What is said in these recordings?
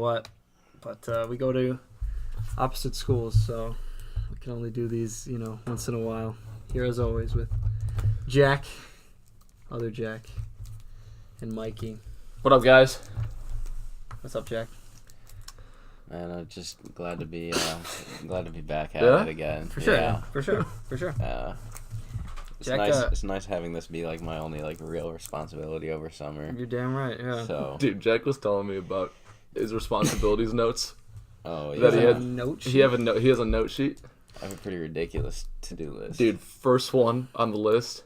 what. But we go to opposite schools, so we can only do these, once in a while. Here as always with Jack, other Jack, and Mikey. What up, guys? What's up, Jack? Man, I'm just glad to be back at Yeah? it again. For sure, Yeah. for sure. It's Jack, nice. It's nice having this be like my only like real responsibility over summer. You're damn right, yeah. So, Dude, Jack was telling me about his responsibilities notes. oh That yeah, he had- note sheet? He has a note sheet. I have a pretty ridiculous to-do list. Dude, first one on the list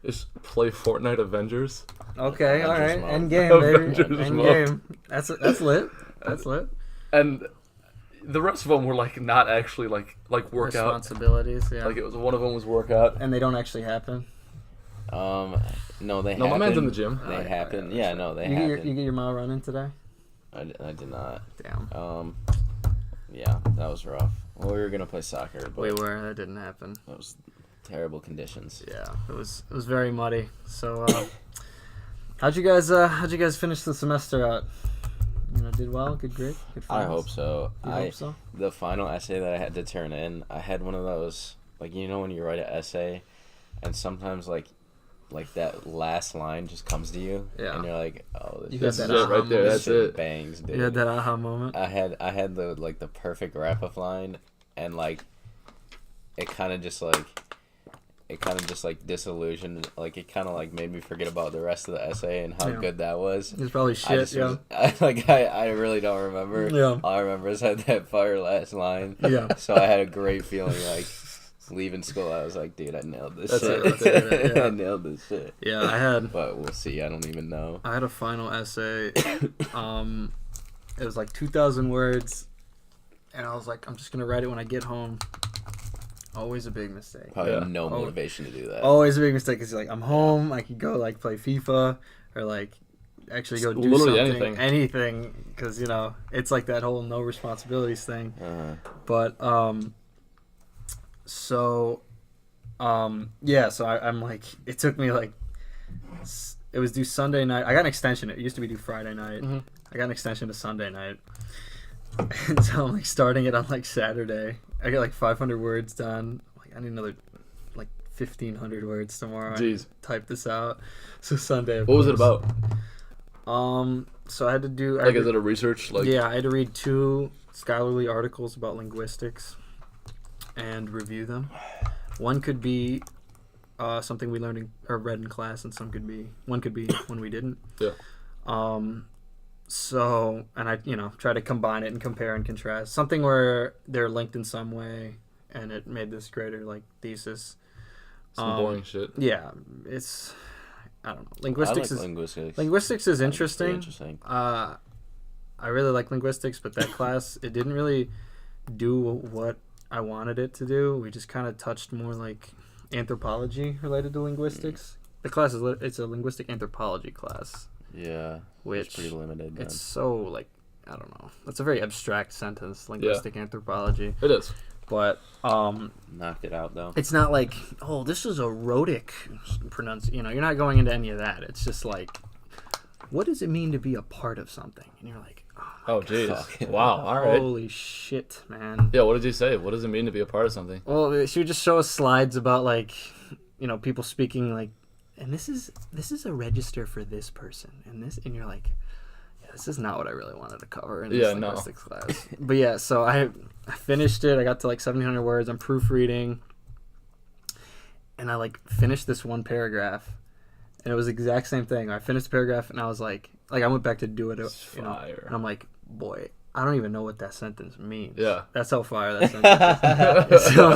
is play Fortnite Avengers. Okay, all right. Avengers mode. End game, baby. Avengers End mode. game. That's lit. That's lit. And the rest of them were like not actually like workout. Responsibilities, yeah. Like it was one of them was workout. And they don't actually happen. No, they No, happen. my man's in the gym. They Oh, happen. yeah, Yeah, no, they You happen. get your mile running today? I did not. Damn. Yeah, that was rough. Well, we were gonna play soccer, but We were. That didn't happen. that was terrible conditions. Yeah, it was very muddy. So, how'd you guys finish the semester out? Did well? Good grade? Good I finals? hope so. You hope so? The final essay that I had to turn in, I had one of those, like, when you write an essay and sometimes like that last line just comes to you, Yeah. and you're like, oh, You this got is that it aha right there. moment. That's shit it. bangs, dude. You had that aha moment? I had the perfect wrap up line, and like it kind of just disillusioned, like it kind of like made me forget about the rest of the essay and how Yeah. good that was. It's probably shit, yeah. I really don't remember. Yeah. All I remember is I had that fire last line. Yeah. So I had a great feeling like leaving school. I was like, dude, I nailed this That's shit. it right there, yeah. I nailed this shit. Yeah, But we'll see. I don't even know. I had a final essay. It was like 2,000 words, and I was like, I'm just gonna write it when I get home. Always a big mistake. Probably Yeah. no motivation to do that. Always a big mistake because you're like, I'm home. I could go like play FIFA or like actually go do Literally something, anything. anything, because it's like that whole no responsibilities thing. But so I'm like, it took me like, it was due Sunday night. I got an extension. It used to be due Friday night. Mhm. I got an extension to Sunday night. And so I'm like starting it on like Saturday. I got like 500 words done. Like I need another like 1,500 words tomorrow. Jeez. I type this out. So Sunday. of What was it course. about? So I had to do. Like, is it a research? Like, Yeah, I had to read 2 scholarly articles about linguistics and review them. One could be something we learned or read in class, and one could be when we didn't. Yeah. So, and I, try to combine it and compare and contrast. Something where they're linked in some way, and it made this greater, like, thesis. Some boring shit. Yeah, it's, I don't know. I Linguistics like is linguistics. linguistics is I think it's pretty interesting. interesting. I really like linguistics, but that class, it didn't really do what I wanted it to do. We just kind of touched more like anthropology related to linguistics. The class it's a linguistic anthropology class, Yeah. which It's pretty limited. Then. it's so like, I don't know. That's a very abstract sentence, linguistic anthropology. It is. But Knocked it out though. it's not like, oh, this is a rhotic pronunciation. You're not going into any of that. It's just like, what does it mean to be a part of something? And you're like, Oh, jeez. Fuck. Wow. All right. holy shit, man. Yeah. What did you say? What does it mean to be a part of something? Well, she would just show us slides about like, people speaking like, and this is a register for this person, and you're like, yeah, this is not what I really wanted to cover in this Yeah, no. linguistics class. But yeah, so I finished it. I got to like 1,700 words. I'm proofreading, and I like finished this one paragraph, and it was the exact same thing. I finished the paragraph, and I was like I went back to do it, It's fire. and I'm like, boy, I don't even know what that sentence means. Yeah. That's how fire that sentence is. So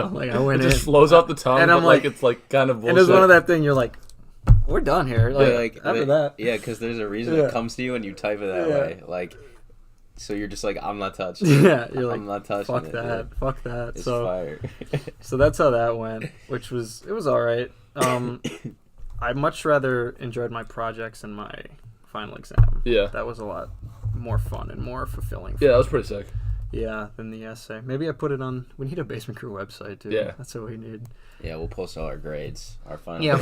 I'm like, I went It in. just flows off the tongue, And but I'm like like- it's like kind of bullshit. And it's one of that thing you're like, we're done here. Like, after that. Yeah, because there's a reason Yeah. it comes to you and you type it that Yeah. way. Like, so you're just like, I'm not touching it. Yeah, you're like, I'm not touching fuck it. that, dude. fuck that. It's So fire. so that's how that went, which was all right. I much rather enjoyed my projects and my final exam. Yeah. That was a lot more fun and more fulfilling. Yeah, that was pretty sick. Yeah, than the essay. Maybe I put it on. We need a Basement Crew website too. Yeah. That's what we need. Yeah, we'll post all our grades, our final. Yeah.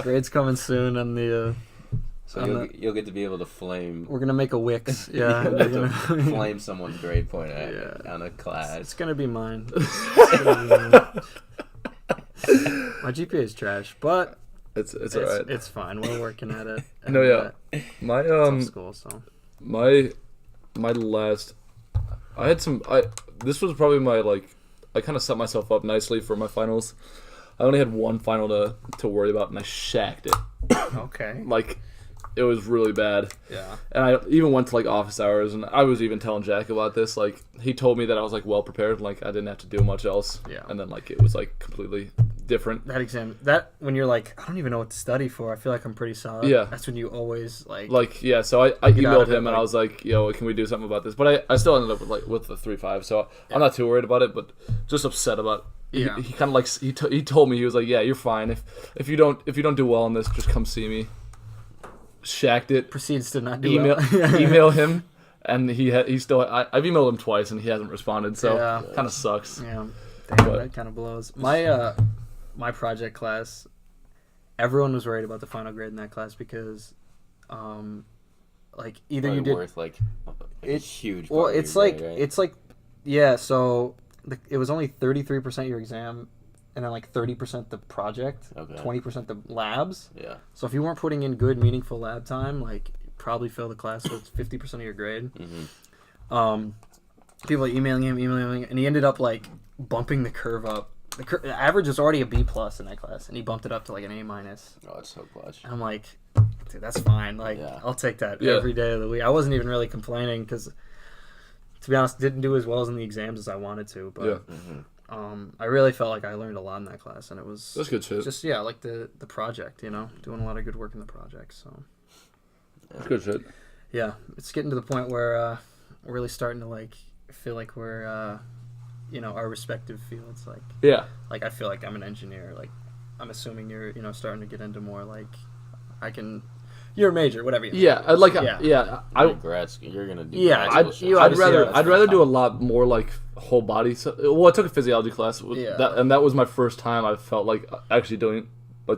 Grades coming soon on the So On you'll get to be able to flame. We're gonna make a Wix. Yeah. You'll we're get to gonna- flame someone's grade point Yeah. on a class. It's gonna be mine. It's gonna be mine. My GPA is trash, but It's alright. it's fine. We're working at it. No, yeah. My It's tough school, so my last, I had some. This was probably my I kind of set myself up nicely for my finals. I only had one final to worry about, and I shacked it. okay. Like, it was really bad. Yeah. And I even went to office hours, and I was even telling Jack about this. Like, he told me that I was well prepared. Like, I didn't have to do much else. Yeah. And then it was completely different. That exam, when you're I don't even know what to study for. I feel like I'm pretty solid. Yeah. That's when you always Yeah. So I Get out emailed of it, him and I was like, yo, can we do something about this? But I still ended up with the 3.5. So I'm not too worried about it, but just upset about. Yeah. He kind of he told me, he was like, yeah, you're fine. If you don't do well on this, just come see me. Shacked it. proceeds to not do Email well. email him, and he still. I've emailed him twice and he hasn't responded. So Yeah. kind of sucks. Yeah. Damn, But- that kind of blows. My project class, everyone was worried about the final grade in that class because, either Probably you did worth a It- huge. well, part of it's your like grade, right? it's like yeah. So it was only 33% your exam, and then 30% the project, Okay. 20% the labs. Yeah. So if you weren't putting in good, meaningful lab time, you probably fail the class. So it's 50% of your grade. Mm-hmm. People are emailing him, and he ended up bumping the curve up. The average was already a B plus in that class, and he bumped it up to an A minus. Oh, it's so clutch. And I'm like, dude, that's fine. Yeah. I'll take that Yeah. every day of the week. I wasn't even really complaining because, to be honest, didn't do as well as in the exams as I wanted to. But Yeah. Mm-hmm. I really felt like I learned a lot in that class, and it was That's good shit. just the project, doing a lot of good work in the project. So That's good shit. yeah, it's getting to the point where we're really starting to feel like we're our respective fields. Yeah. I feel like I'm an engineer. I'm assuming you're starting to get into more you're a major, whatever. Yeah. You're gonna do. Yeah, grad school you shit. obviously I'd rather do a lot more whole body. Well, I took a physiology class, Yeah. and that was my first time I felt actually doing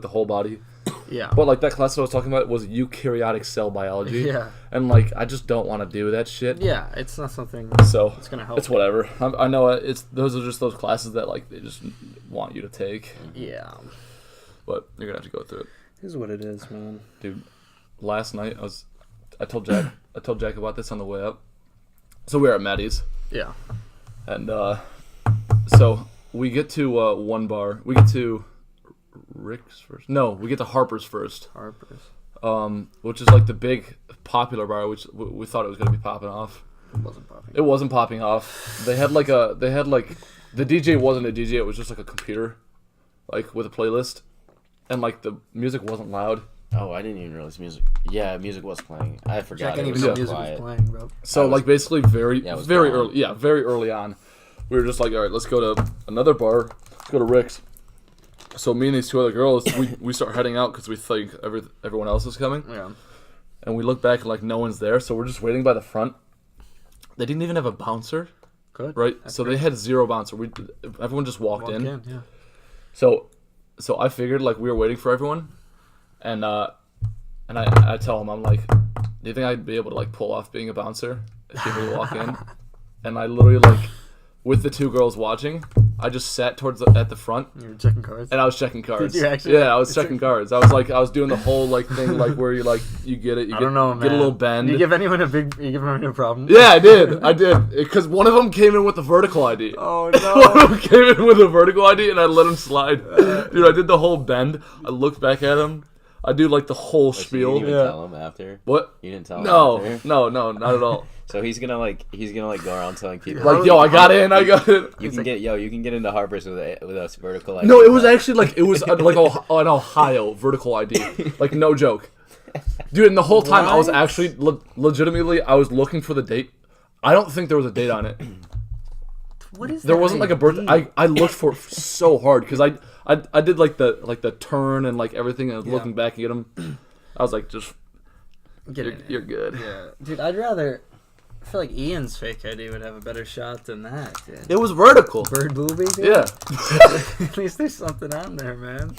the whole body. Yeah. But that class I was talking about was eukaryotic cell biology. Yeah. And I just don't want to do that shit. Yeah, it's not something So that's gonna help. it's whatever. I know those are just those classes that they just want you to take, Yeah, but you're gonna have to go through it, it is what it is, man. dude. Last night I told Jack about this on the way up. So we were at Maddie's, Yeah. and so we get to one bar. We get to Rick's first. No, we get to Harper's first. Harper's. Which is the big popular bar, which we thought it was gonna be popping off. It wasn't popping. It wasn't popping off. They had the DJ wasn't a DJ. It was just a computer, with a playlist, and the music wasn't loud. Oh, I didn't even realize music. Yeah, music was playing. I forgot. I didn't it even was know so music quiet. was playing, bro. So basically very Yeah, it was very gone. early. Yeah, very early on. We were just all right, let's go to another bar. Let's go to Rick's. So me and these two other girls, we start heading out because we think everyone else is coming. Yeah. And we look back and no one's there, so we're just waiting by the front. They didn't even have a bouncer, Good. right? That's so great. they had zero bouncer. Everyone just walked Walk in. Yeah. So I figured we were waiting for everyone, and I tell him, I'm do you think I'd be able to pull off being a bouncer if people walk in? And I literally with the two girls watching, I just sat at the front. You were checking cards. And I was checking cards. Did you actually? Yeah, I was checking cards. I was doing the whole thing where you you get it. You I don't know, man. Get a little bend. You give anyone a problem? Yeah, I did. Because one of them came in with a vertical ID. Oh One no. of them came in with a vertical ID, and I let him slide. Dude, I did the whole bend. I looked back at him. I do the whole So you spiel. didn't even tell him after. What? You didn't tell him No, after. no, not at all. So he's gonna go around telling people Yo, I got in. you can get into Harper's with a vertical ID. No, it was actually it was an Ohio vertical ID. No joke. Dude, and the whole time I was What? actually legitimately I was looking for the date. I don't think there was a date on it. What is There that wasn't a birthday. I looked for it so hard because I did the turn and everything, and I was Yeah. looking back at him. I was just you're good. Yeah, dude. I'd rather. I feel like Ian's fake ID would have a better shot than that, dude. It was vertical. Bird booby, dude. Yeah. At least there's something on there, man.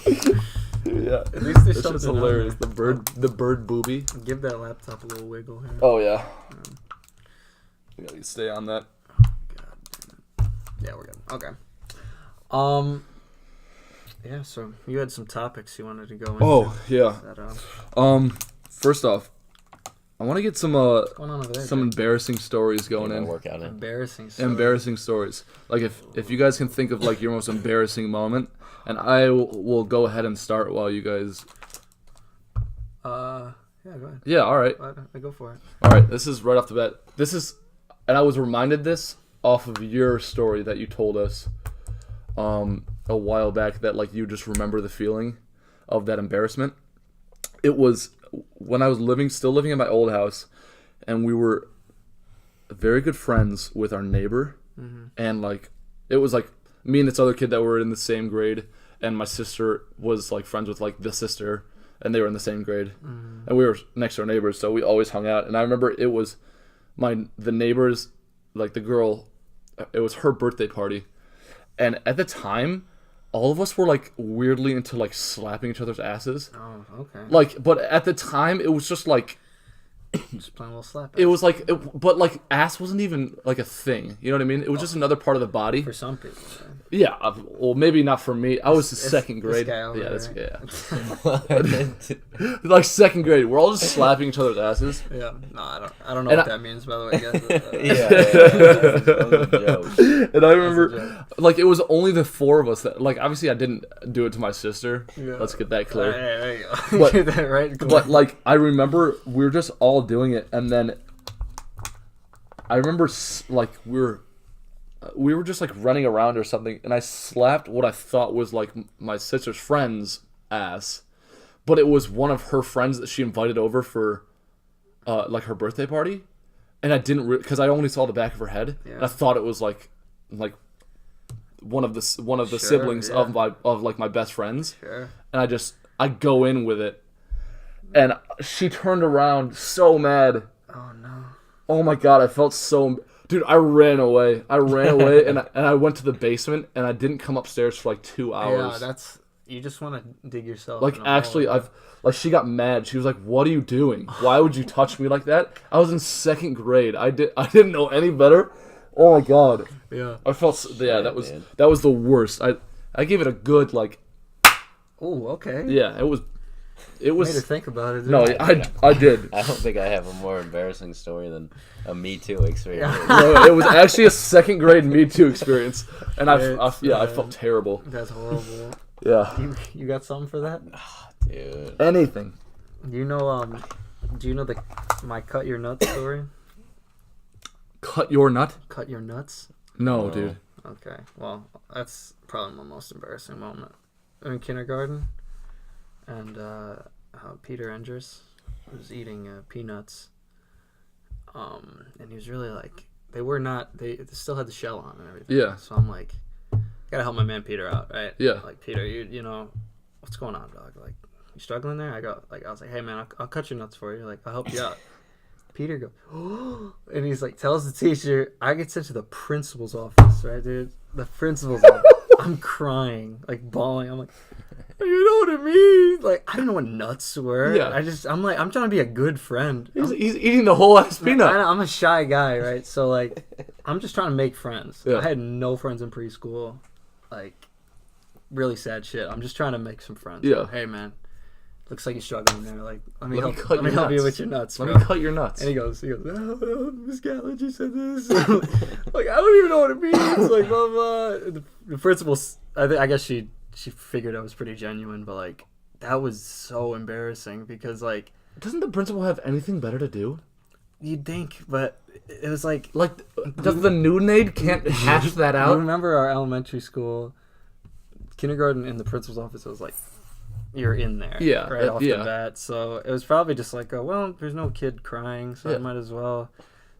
Yeah. At least they This showed is it on hilarious. there. The bird booby. Give that laptop a little wiggle here. Oh yeah. We gotta stay on that. Yeah, we're good. Okay. Yeah. So you had some topics you wanted to go into. Oh yeah. That, First off, I want to get some what's going on over there? some Jake? embarrassing stories Get going my in. workout in. Embarrassing. Story. Embarrassing stories. Like if you guys can think of like your most embarrassing moment, and I will go ahead and start while you guys. Yeah. Go ahead. Yeah. All right. I go for it. All right. This is right off the bat. This is, and I was reminded this off of your story that you told us, a while back, that like you just remember the feeling of that embarrassment. It was when I was still living in my old house, and we were very good friends with our neighbor, and like it was like me and this other kid that were in the same grade, and my sister was like friends with like the sister, and they were in the same grade, and we were next to our neighbors, so we always hung out. And I remember it was the neighbors, like the girl, it was her birthday party, and at the time, all of us were like weirdly into like slapping each other's asses. Oh, okay. Like, but at the time, it was just like Just playing a little slap. it was like, but like ass wasn't even like a thing. You know what I mean? It was just another part of the body. For some people. Right? Yeah, well, maybe not for me. I was in It's- second grade. This guy over Yeah, like second grade. We're all just slapping each other's asses. Yeah. No, I don't know And what that means, by the way, guys. Yeah. And I remember, like, it was only the four of us that, like, obviously I didn't do it to my sister. Yeah. Let's get that Hey, clear. there you go. But- Get that right. Cool. But like, I remember we were just all doing it, and then I remember like we were just like running around or something, and I slapped what I thought was like my sister's friend's ass, but it was one of her friends that she invited over for like her birthday party, and I didn't because I only saw the back of her head, Yeah. and I thought it was like one of the Sure, siblings yeah. of like my best friends, Sure. and I go in with it, and she turned around so mad. Oh, no. Oh my god, I felt so... Dude, I ran away. And I went to the basement, and I didn't come upstairs for like 2 hours. Yeah, that's... You just want to dig yourself like, in a hole. actually, she got mad. She was like, "What are you doing? Why would you touch me like that?" I was in second grade. I didn't know any better. Oh my god. Yeah. I felt... Yeah, that man. was the worst. I gave it a good, like... Oh, okay. Yeah, it was... It Made her was... think about it. No, I did. I don't think I have a more embarrassing story than a Me Too experience. No, it was actually a second grade Me Too experience, and I felt terrible. That's horrible. Yeah. You got something for that? Dude. Anything. Do you know my cut your nuts story? Cut your nut? Cut your nuts? No, No. dude. Okay. Well, that's probably my most embarrassing moment. I'm in kindergarten, and Peter Engers was eating peanuts. And he was really like, they still had the shell on and everything. Yeah. So I'm like, gotta help my man Peter out, right? Yeah. Like, Peter, you know, what's going on, dog? Like, you struggling there? I was like, hey man, I'll cut your nuts for you. Like, I'll help you out. Peter goes, oh, and he's like, tells the teacher, I get sent to the principal's office, right, dude? The principal's office. I'm crying, like bawling. I'm like, you know what I mean? Like, I didn't know what nuts were. Yeah. I'm trying to be a good friend. He's eating the whole ass peanut. I'm a shy guy, right? So like, I'm just trying to make friends. Yeah. I had no friends in preschool. Like, really sad shit. I'm just trying to make some friends. Yeah. Hey man, looks like you're struggling there. Like, let me Let me help. cut Let me your help you nuts. with your nuts, Let bro. me cut your nuts. And he goes, oh, Miss Gatlin, you said this. Like, I don't even know what it means. Like, blah, blah. The principal, I guess she figured I was pretty genuine, but, like, that was so embarrassing because, like, Doesn't the principal have anything better to do? you'd think, but it was like, Like, does the noon aide can't hash that you out? remember our elementary school, kindergarten in the principal's office, it was like, you're in there. Yeah, Right off the yeah. bat. So it was probably just like, oh, well, there's no kid crying, so Yeah. I might as well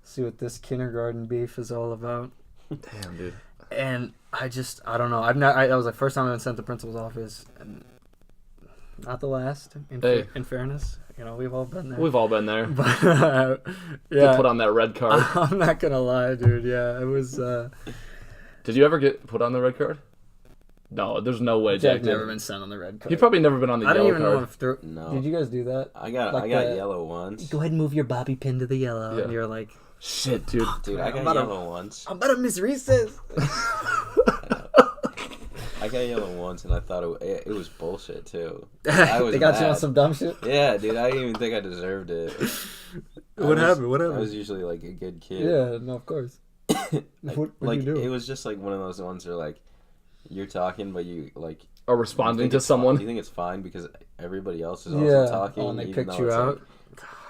see what this kindergarten beef is all about. Damn, dude. And I don't know. That was the first time I been sent to the principal's office, and not the last. Hey. In fairness, you know, we've all been there. We've all been there. But To yeah, put on that red card. I'm not gonna lie, dude. Yeah, it was. Did you ever get put on the red card? No, there's no way Jack Jack never did. been sent on the red card. He probably never been on the I don't yellow even card. know if there. No. Did you guys do that? I got Like yellow once. Go ahead and move your bobby pin to the yellow, Yeah. and you're like, Shit, dude. Dude, I I'm got about to- yellow once. I'm about to miss recess. I got yellow once, and I thought it was bullshit too. I was They got you on mad. some dumb shit. Yeah, dude, I didn't even think I deserved it. What happened? What I happened? was usually like a good kid. Yeah, no, of course. Like, What'd like, you do? it was just like one of those ones where like you're talking, but you like Or you responding think to it's fine- someone. You think it's fine because everybody else is Yeah. also talking. Oh, and they even picked though you it's, out.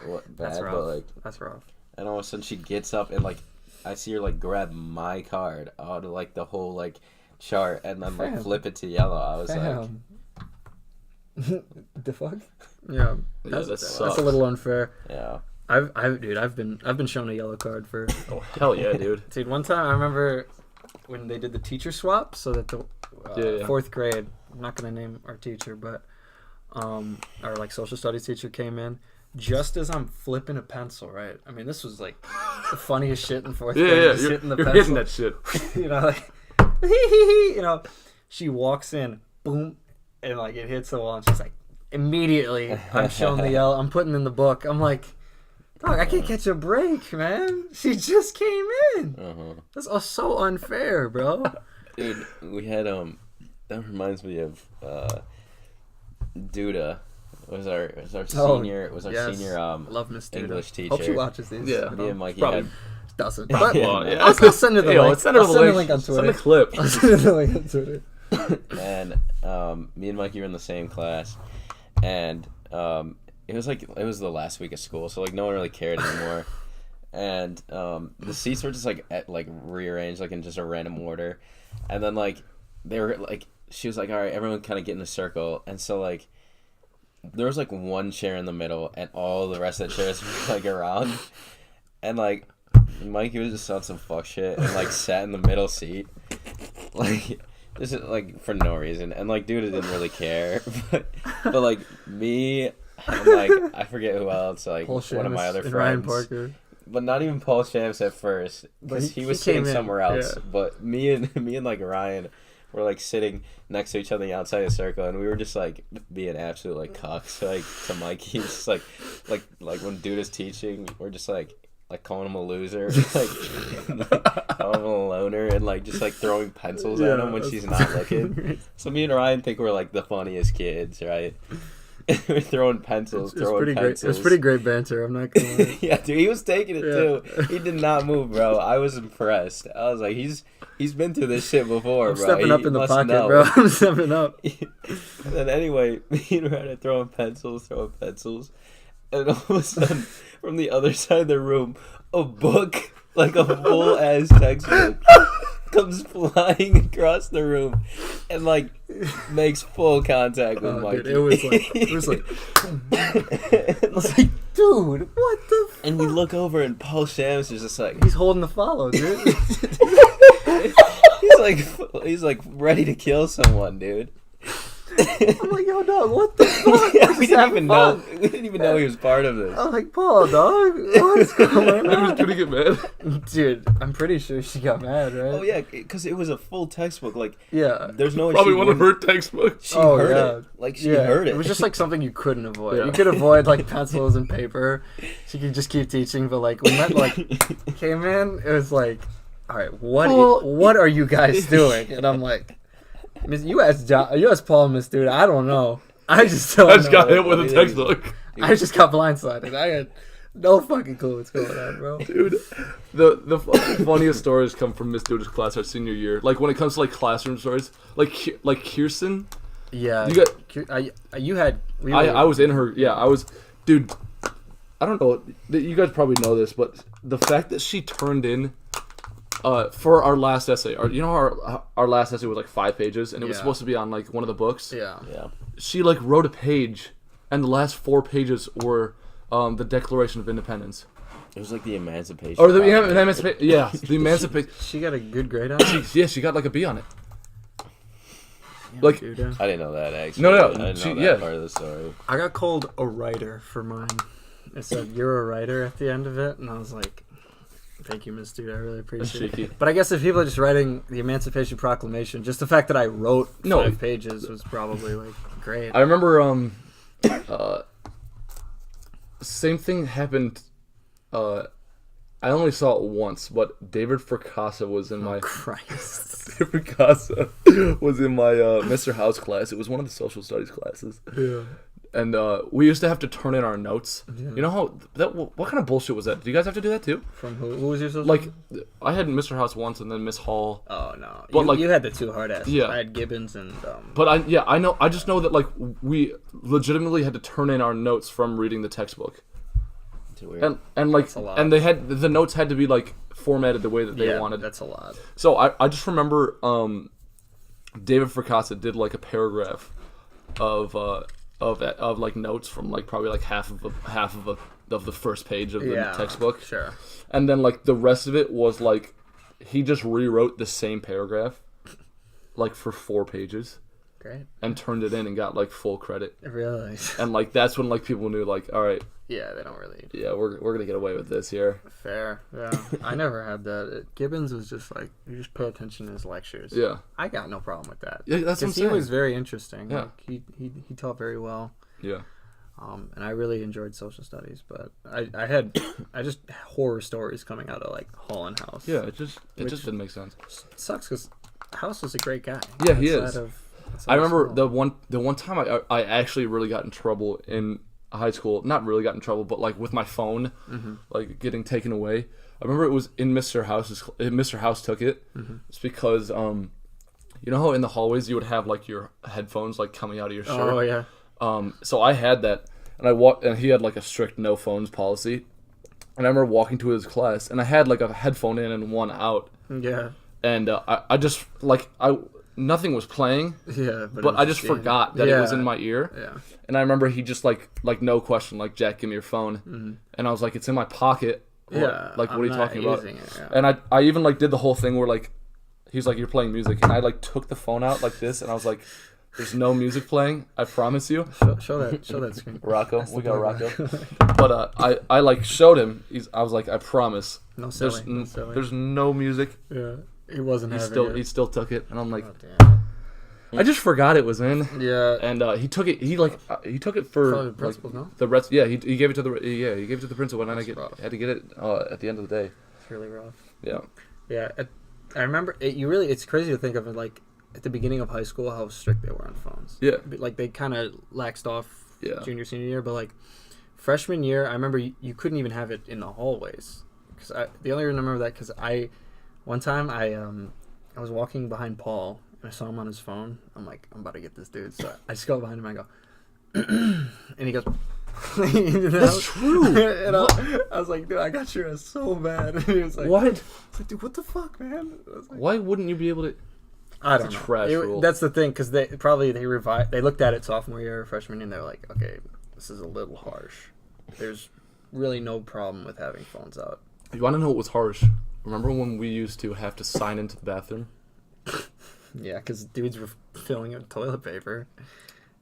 Like, what, bad, That's rough. but like, That's rough. and all of a sudden she gets up and like I see her like grab my card out of like the whole like chart and then like Fam. flip it to yellow. I was like, Damn. The fuck? Yeah, Yeah, that sucks. a little unfair. yeah. I've been shown a yellow card for. Oh, hell yeah, dude. Dude, one time I remember when they did the teacher swap, so that the Yeah. fourth grade. I'm not gonna name our teacher, but our like social studies teacher came in just as I'm flipping a pencil. Right. I mean, this was like the funniest shit in fourth Yeah, grade. yeah, just you're, hitting the you're pencil. hitting that shit. You know, like, you know, she walks in, boom, and like it hits the wall, and she's like, immediately, I'm showing the yellow, I'm putting in the book. I'm like, dog, I can't catch a break, man. She just came in. Uh-huh. That's all so unfair, bro. Dude, we had that reminds me of Duda was our Oh, senior yes. senior Love Miss Duda. English teacher. Hope she watches these. Yeah. Me and Mikey Probably. had Doesn't. Yeah. But Well, yeah. I'll send her the Yo, link. send her I'll the send her link. the link on Send Twitter. the clip. I'll send her the link on Twitter. and me and Mikey were in the same class, and it was the last week of school, so like no one really cared anymore. And the seats were just like rearranged like in just a random order, and then like they were like she was like, all right, everyone kind of get in a circle, and so like there was like one chair in the middle, and all the rest of the chairs were like around, and like Mikey was just on some fuck shit and like sat in the middle seat, like this is like for no reason, and like dude didn't really care, but like me and like I forget who else, like Paul one of my Shamus other and Ryan friends. Parker. But not even Paul Shams at first, But because he he was came sitting in, somewhere else. yeah. But me and like Ryan were like sitting next to each other outside the circle, and we were just like being absolute like cocks like to Mikey, just like when dude is teaching, we're just like calling him a loser, like calling him a loner, and like just like throwing pencils at him when she's not looking. So me and Ryan think we're like the funniest kids, right? We're throwing pencils, It's pretty great. It was pretty great banter. I'm not gonna lie. Yeah, dude, he was taking it Yeah. too. He did not move, bro. I was impressed. I was like, he's been through this shit before, I'm bro. stepping He up in the must pocket, know. bro. I'm stepping up. And then anyway, me and Ryan are throwing pencils, and all of a sudden, from the other side of the room, a book, like a full ass textbook, comes flying across the room, and like makes full contact with Oh, Mikey. dude, it was like, And, like, dude, what the? and we look over, and Paul Shams is just like, He's holding the follow, dude. he's like ready to kill someone, dude. I'm like, yo, dog, what the fuck? Yeah, We're just having fun. We didn't even know he was part of this. I'm like, Paul, dog, what's going Maybe was on? gonna get mad. Dude, I'm pretty sure she got mad, right? Oh yeah, because it was a full textbook. Like, Yeah. there's no way Probably she one of her wouldn't- textbooks. She Oh, heard yeah. it. Like she Yeah, heard it. It was just like something you couldn't avoid. Yeah. You could avoid like pencils and paper. She could just keep teaching, but like when that like came in, it was like, all right, what are you guys doing? And I'm like, Miss, you asked Paul and Miss Dude. I don't know. I just don't I just got know. hit with a textbook. I just got blindsided. I had no fucking clue what's going on, bro. Dude, the fucking funniest stories come from Miss Duda's class our senior year. Like when it comes to like classroom stories, like Kirsten. Yeah, You got- you had. I was in her. Yeah, I was. Dude, I don't know. You guys probably know this, but the fact that she turned in for our last essay, you know, our last essay was like 5 pages, and it was Yeah. supposed to be on like one of the books. Yeah. Yeah. She like wrote a page, and the last 4 pages were the Declaration of Independence. It was like the Emancipation. Or the Proclamation. Emancipation. Yeah, the Emancipation. She got a good grade on it. Yeah, she got like a B on it. Yeah, Like- dude, I didn't know that actually. No, I didn't know she- that yeah. part of the story. I got called a writer for mine. It said you're a writer at the end of it, and I was like, Thank you, Miss Dude. I really That's appreciate cheeky. it. But I guess if people are just writing the Emancipation Proclamation, just the fact that I wrote 5 pages was probably like great. I remember same thing happened. I only saw it once, but David Fracassa was in my Christ. David Fracassa was in my Mr. House class. It was one of the social studies classes. Yeah. And we used to have to turn in our notes. Yeah. You know how what kind of bullshit was that? Did you guys have to do that too? From who? Who was your social? Like, I had Mr. House once, and then Miss Hall. Oh no. But, like- you had the 2 hard asses. Yeah. I had Gibbons and. But I know. I just know that like we legitimately had to turn in our notes from reading the textbook, Too weird. and like That's a lot. and they had the notes had to be like formatted the way that they yeah, wanted. that's a lot. So I just remember David Fracassa did like a paragraph of like notes from like probably like half of the first page of the textbook. Sure. And then like the rest of it was like he just rewrote the same paragraph like for 4 pages Great. and turned it in and got like full credit. Really? And like that's when like people knew like, all right, Yeah, they don't really. yeah, we're gonna get away with this here. Fair. Yeah. I never had that. Gibbons was just like you just pay attention to his lectures. Yeah. I got no problem with that. Yeah, that's what I'm Because he saying. was very interesting. Yeah. Like, he taught very well. Yeah. And I really enjoyed social studies, but I had just horror stories coming out of like Hall and House. Yeah, it just Which- didn't make sense. It sucks because House was a great guy. Yeah, he outside is. outside I of remember school. the one time I actually really got in trouble in high school. Not really got in trouble, but like with my phone, like getting taken away. I remember it was in Mr. House's. Mr. House took it. It's because you know how in the hallways you would have like your headphones like coming out of your shirt. Oh yeah. So I had that, and he had like a strict no phones policy. And I remember walking to his class, and I had like a headphone in and one out, Yeah. and I just like nothing was playing. Yeah. But I just forgot that it was in my ear. Yeah. And I remember he just like no question, like, Jack, give me your phone. And I was like, it's in my pocket. Yeah. Like, what are you talking about? It, yeah. And I even like did the whole thing where like, he's like, you're playing music. And I like took the phone out like this. And I was like, there's no music playing. I promise you. Show that screen. Rocco. We got Rocco. But I like showed him. I was like, I promise. No There's, silly. No silly. there's no music. Yeah. He wasn't having He it. still took it. And I'm like, Oh, damn. I just forgot it was in. Yeah. And he took it. He took it for Probably the principal, no? the rest. Yeah, he gave it to the principal, and I That's rough. had to get it at the end of the day. It's really rough. Yeah. Yeah. I remember it's crazy to think of it like at the beginning of high school how strict they were on phones. Yeah. Like they kind of laxed off Yeah. junior, senior year, but like freshman year, I remember you couldn't even have it in the hallways. The only reason I remember that because one time I was walking behind Paul and I saw him on his phone. I'm like, I'm about to get this dude. So I just go behind him and I go, and he goes, That's true. And I was like, dude, I got your ass so bad. And he was like, What? I was like, dude, what the fuck, man? I was like, Why wouldn't you be able to? I It's don't a know. trash rule. That's the thing, because they looked at it sophomore year, freshman year, and they were like, okay, this is a little harsh. There's really no problem with having phones out. You want to know what was harsh? Remember when we used to have to sign into the bathroom? Yeah, because dudes were filling it with toilet paper.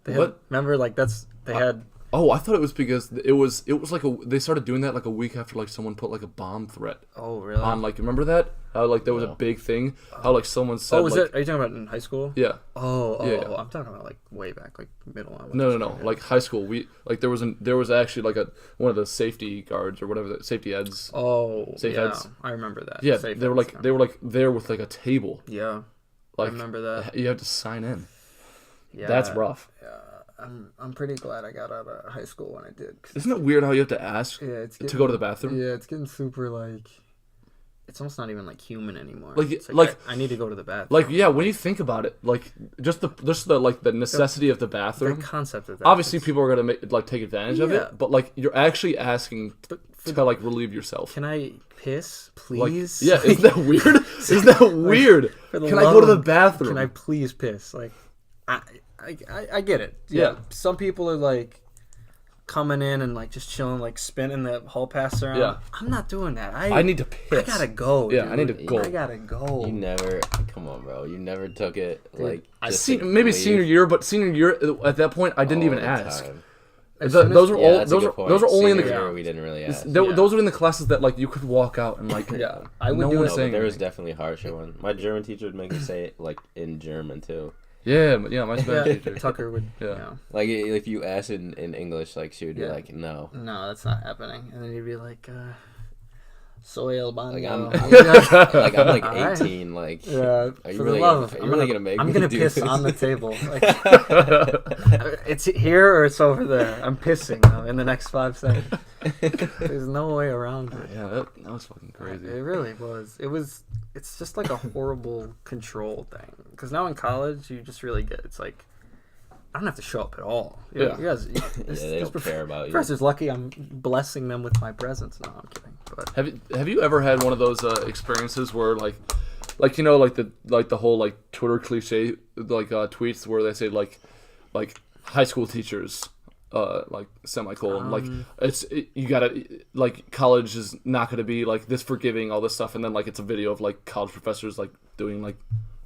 What? Remember, like they had. Oh, I thought it was because it was like they started doing that like a week after like someone put like a bomb threat Oh really? on like remember that? How like there was a No. big thing. How like someone said Oh, was like, it? Are you talking about in high school? Yeah. Oh, Yeah. I'm talking about like way back, like middle. No. Like high school, we like there was actually like one of the safety guards or whatever the safety eds. Oh, Safe yeah, heads. I remember that. Yeah, Safe they were heads, like they were like there with like a table. Yeah, Like I remember that. you have to sign in. Yeah, That's rough. I'm pretty glad I got out of high school when I did. 'Cause Isn't it weird how you have to ask yeah, it's to go to the bathroom? Yeah, it's getting super like. It's almost not even like human anymore. Like- It's like- I need to go to the bathroom. Like yeah, when you think about it, like just the like the necessity of the the bathroom. concept of that. Obviously, it's- people are gonna like take advantage of Yeah. it, but like you're actually asking But for to like relieve yourself. Can I piss, Like, please? yeah, isn't that weird? Isn't that weird? For the Can I love go to the of- bathroom? Can I please piss? Like, I get it. Yeah. Yeah. Some people are like coming in and like just chilling, like spinning the hall pass around. Yeah. I'm not doing that. I need to I piss. gotta go. Yeah, dude. I need to go. I gotta go. You never, come on, bro. You never took it like. I just See, to maybe leave senior year, but senior year at that point, I didn't all even the ask. time. Those are Yeah, all that's a those good are point. those are only in the Senior year, we didn't really ask. those are in the classes that like you could walk out and like Yeah, I would no do one it. was No, but saying there was anything. definitely harsher one. My German teacher would make me say it like in German too. Yeah, my Spanish Yeah, teacher. Tucker would. Yeah. Yeah. Like if you asked it in English, like she would be Yeah. like, no. No, that's not happening. And then you'd be like, soy el Like bando. I'm like Alright. 18. Like, Yeah, are for you the really love gonna, of, are you really gonna make I'm me gonna do piss this? on the table. Like, it's here or it's over there. I'm pissing though, in the next 5 seconds. There's no way around it. Yeah, that was fucking crazy. It really was. It's just like a horrible control thing. Because now in college, you just really get. It's like I don't have to show up at all. Yeah. You guys, Yeah, they don't care about you. Professor's lucky I'm blessing them with my presence. No, I'm kidding. But Have you ever had one of those experiences where like the whole like Twitter cliche like tweets where they say like high school teachers like semicolon like you gotta like college is not gonna be like this forgiving all this stuff, and then like it's a video of like college professors like doing like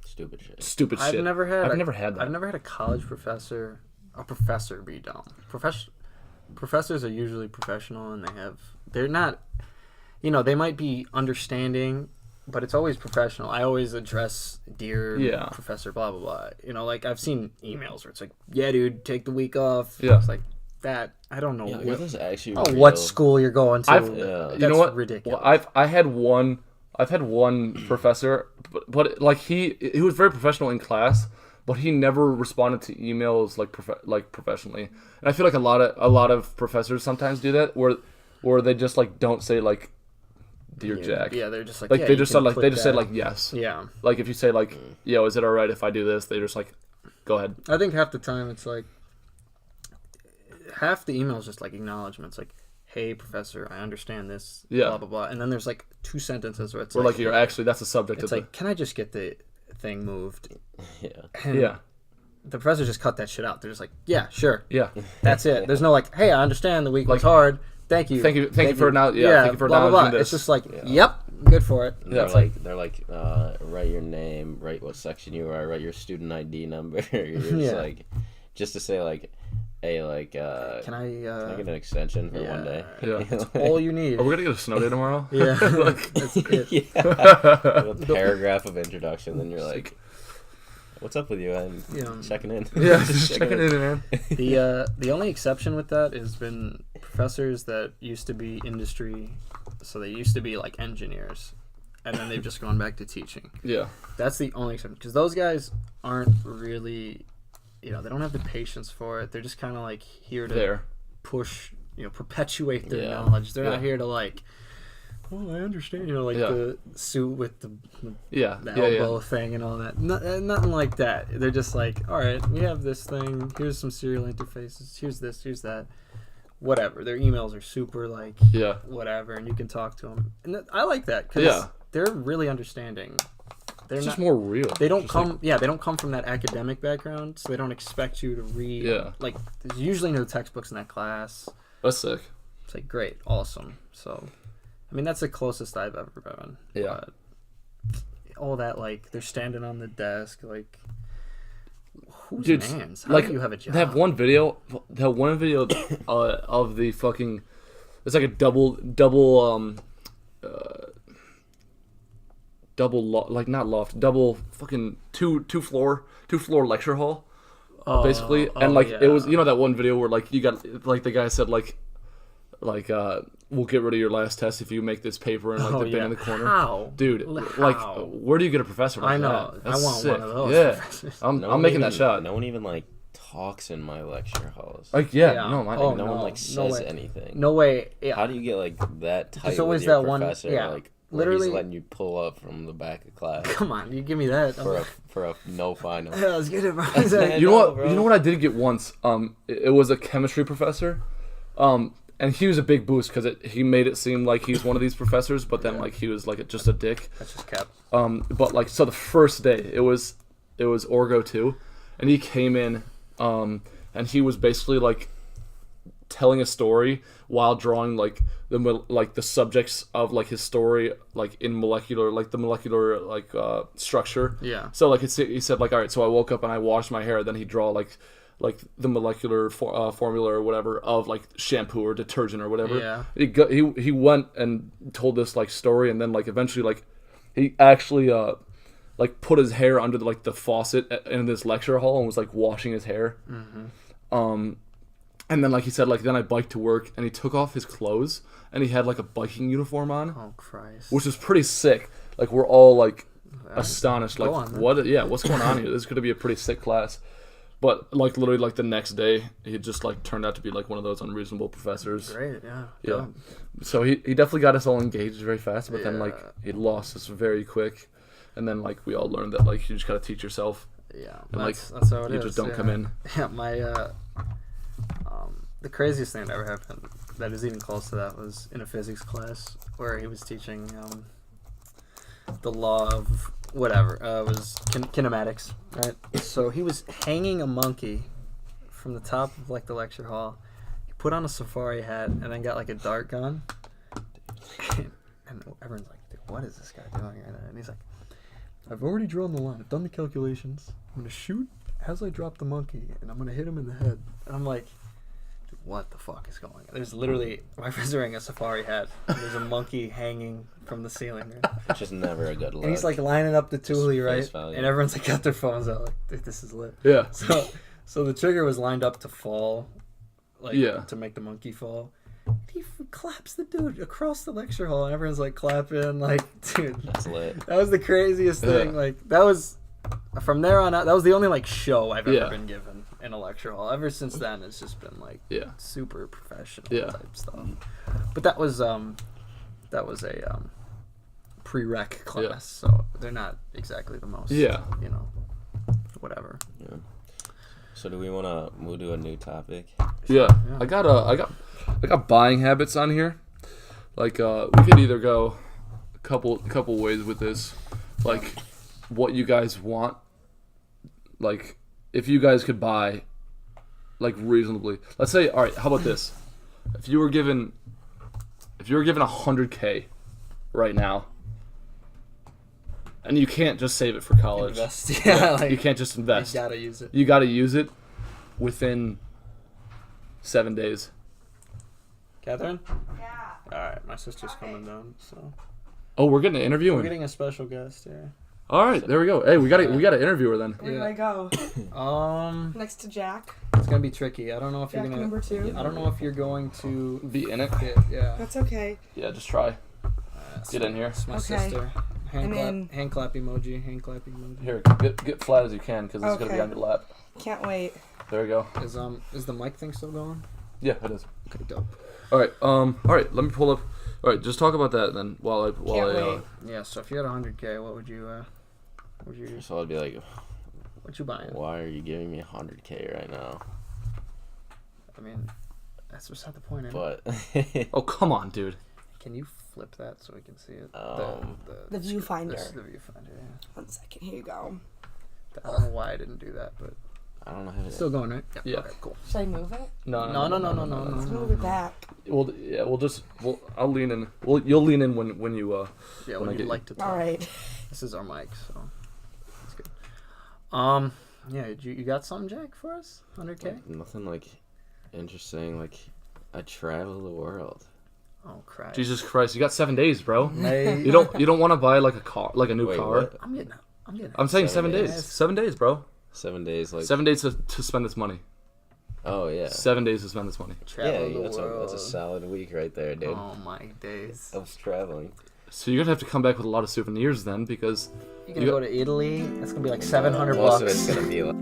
Stupid shit. stupid I've shit. never had. I've never had that. I've never had a college professor be dumb. Professors are usually professional, and they're not. They might be understanding, but it's always professional. I always address dear Yeah. professor, blah blah blah. Like I've seen emails where it's like, yeah, dude, take the week off. Yeah. It's like that. I don't know. Yeah, what, were those actually oh, real? what school you're going to? I've- Yeah. That's you know what? ridiculous. Well, I've had one professor, but like he was very professional in class, but he never responded to emails like professionally. And I feel like a lot of professors sometimes do that, where they just like don't say like, "Dear Jack." Yeah, they're just like, Like yeah, they you just can said like put they just said that. like yes. Yeah. Like if you say like, "Yo, is it alright if I do this?" They just like, "Go ahead." I think half the time it's like half the email is just like acknowledgments, like, "Hey, professor, I understand this." Yeah. Blah blah blah, and then there's like 2 sentences where it's Or like you're actually that's the subject it's of like, "Can I just get the thing moved?" Yeah. And yeah, the professor just cut that shit out. They're just like, "Yeah, sure, yeah. that's it." There's no like, "Hey, I understand the week was hard. Thank you, Thank you for now. Yeah, thank you for blah, blah, blah. acknowledging It's this. just like, "Yep, good for it." They're it's like, write your name, write what section you are, write your student ID number. You're just Yeah. like, just to say like, hey, like, Can can I? I get an extension for one day? Yeah. All you need. Are we gonna get a snow day tomorrow? Yeah, that's it. Yeah. A paragraph of introduction, then you're like, what's up with you? I'm Yeah. checking in. Yeah, just checking in, man. The only exception with that has been professors that used to be industry, so they used to be like engineers, and then they've just gone back to teaching. Yeah, That's the only exception, because those guys aren't really, they don't have the patience for it. They're just kind of like here to there. push, perpetuate their Yeah. knowledge. They're Yeah. not here to like, oh, I understand, like Yeah. the suit with the Yeah, the yeah, elbow thing and all that. Nothing like that. They're just like, all right, we have this thing. Here's some serial interfaces. Here's this. Here's that. Whatever. Their emails are super like yeah. whatever, and you can talk to them. And I like that because Yeah. they're really understanding. They're It's not. just more real. They don't Just come. like- Yeah, they don't come from that academic background, so they don't expect you to read. Yeah. Like, there's usually no textbooks in that class. That's sick. It's like great, awesome. So, I mean, that's the closest I've ever been. Yeah. But all that, like, they're standing on the desk, like, whose Dude, man's? How like do you have a job? that one video of the fucking. It's like a double not loft, double fucking two floor lecture hall. Basically, and like it was, that one video where like you got like the guy said like we'll get rid of your last test if you make this paper in like the bin in the corner. How? Dude, like How? where do you get a professor like I know. that? I That's want sick. one of those Yeah, professors. I'm making that shot. No one even like talks in my lecture halls. Like yeah, Yeah. no, my Oh, no one no, like no says way. anything. No way. Yeah. How do you get like that tight always with your that one- professor? yeah. Like Literally- he's letting you pull up from the back of class Come on, you give me that. for a no final. Yeah, let's get it, bro. You know what? bro. You know what I did get once. It was a chemistry professor, and he was a big boost because he made it seem like he's one of these professors, but then like he was like just a dick. That's just cap. But like so the first day it was Orgo 2, and he came in, and he was basically like telling a story while drawing like the subjects of like his story like in molecular structure. Yeah. So like he said like, all right, so I woke up and I washed my hair. Then he'd draw like like the molecular formula or whatever of like shampoo or detergent or whatever. Yeah. He went and told this like story, and then like eventually like he actually like put his hair under like the faucet in this lecture hall and was like washing his hair. And then like he said like then I biked to work, and he took off his clothes and he had like a biking uniform on, Oh Christ. which was pretty sick. Like we're all like astonished, like Go on, then. what's going on here? This is gonna be a pretty sick class. But like literally like the next day he just like turned out to be like one of those unreasonable professors. Great. Yeah. Yeah. Dope. So he definitely got us all engaged very fast, but then like Yeah. he lost us very quick, and then like we all learned that like you just gotta teach yourself. Yeah. And, like, That's how it is. you just don't yeah. come in. Yeah. My the craziest thing that ever happened that is even close to that was in a physics class where he was teaching the law of whatever. It was kinematics, right? So he was hanging a monkey from the top of like the lecture hall. He put on a safari hat and then got like a dart gun. And everyone's like, dude, what is this guy doing right now? And he's like, I've already drawn the line. I've done the calculations. I'm going to shoot as I drop the monkey, and I'm going to hit him in the head. And I'm like, dude, what the fuck is going on? There's literally, my friend's wearing a safari hat, and there's a monkey hanging from the ceiling. Right? It's just never a good look. And he's like lining up the Thule, Just right? face value. And everyone's like got their phones out, like, dude, this is lit. Yeah. So the trigger was lined up to fall, like Yeah. to make the monkey fall. He claps the dude across the lecture hall, and everyone's like clapping, like, dude, That's lit. that was the craziest thing. Yeah. Like, that was from there on out. That was the only like show I've ever Yeah. been given in a lecture hall. Ever since then, it's just been like Yeah. super professional Yeah. type stuff. But that was a prereq class, Yeah. so they're not exactly the most. Yeah. You know, whatever. Yeah. So do we want to move to a new topic? Yeah. Yeah. I got buying habits on here. Like we could either go a couple ways with this. Like what you guys want. Like if you guys could buy like reasonably. Let's say, all right, how about this? If you were given $100K right now, and you can't just save it for college. Invest. Yeah, like You can't just invest. you gotta use it. You got to use it within 7 days. Catherine? Yeah. Alright, my sister's coming down, so Oh, we're getting an interview. we're getting a special guest here. All right, there we go. Hey, we got to interview her then. Where do Yeah. I go? It's Next to Jack. gonna be tricky. I don't know if Jack you're gonna. number 2. I don't know if you're going to. Be in it. Yeah. That's okay. Yeah, just try. Get in here. It's my Okay. sister. Hand And clap. then- Hand clap emoji. Hand clap emoji. Here, get flat as you can because it's gonna be Okay. on your lap. Can't wait. There we go. Is the mic thing still going? Yeah, it is. Okay, dope. All right. All right. Let me pull up. All right, just talk about that then. While I Can't wait. Yeah. So if you had 100K, what would you So I'd be like, what you buying? why are you giving me 100K right now? I mean, that's beside the point. Isn't it? But Oh come on, dude. Can you flip that so we can see it? The viewfinder. This is the viewfinder. Yeah. 1 second. Here you go. I don't know why I didn't do that, but I don't know how to. it's still going, right? Yeah. Okay, cool. Should I move it? No. Let's move it back. I'll lean in. You'll lean in when you Yeah, When I when get- you'd like to talk. All right. This is our mic, so that's good. Yeah, you got something, Jack, for us? 100K? Nothing like interesting. Like I travel the world. Oh, Christ. Jesus Christ, you got 7 days, bro. Hey, You don't want to buy like a car, like a new Wait, car. what? I'm getting. I'm saying 7 7 days. days. 7 days, bro. 7 days. Like 7 days to spend this money. Oh yeah. 7 days to spend this money. Travel Yeah, the that's world. a solid week right there, dude. Oh my days. Of traveling. So you're gonna have to come back with a lot of souvenirs then, because You're gonna you go to Italy. That's gonna be like 700 Most bucks. of it's gonna be like.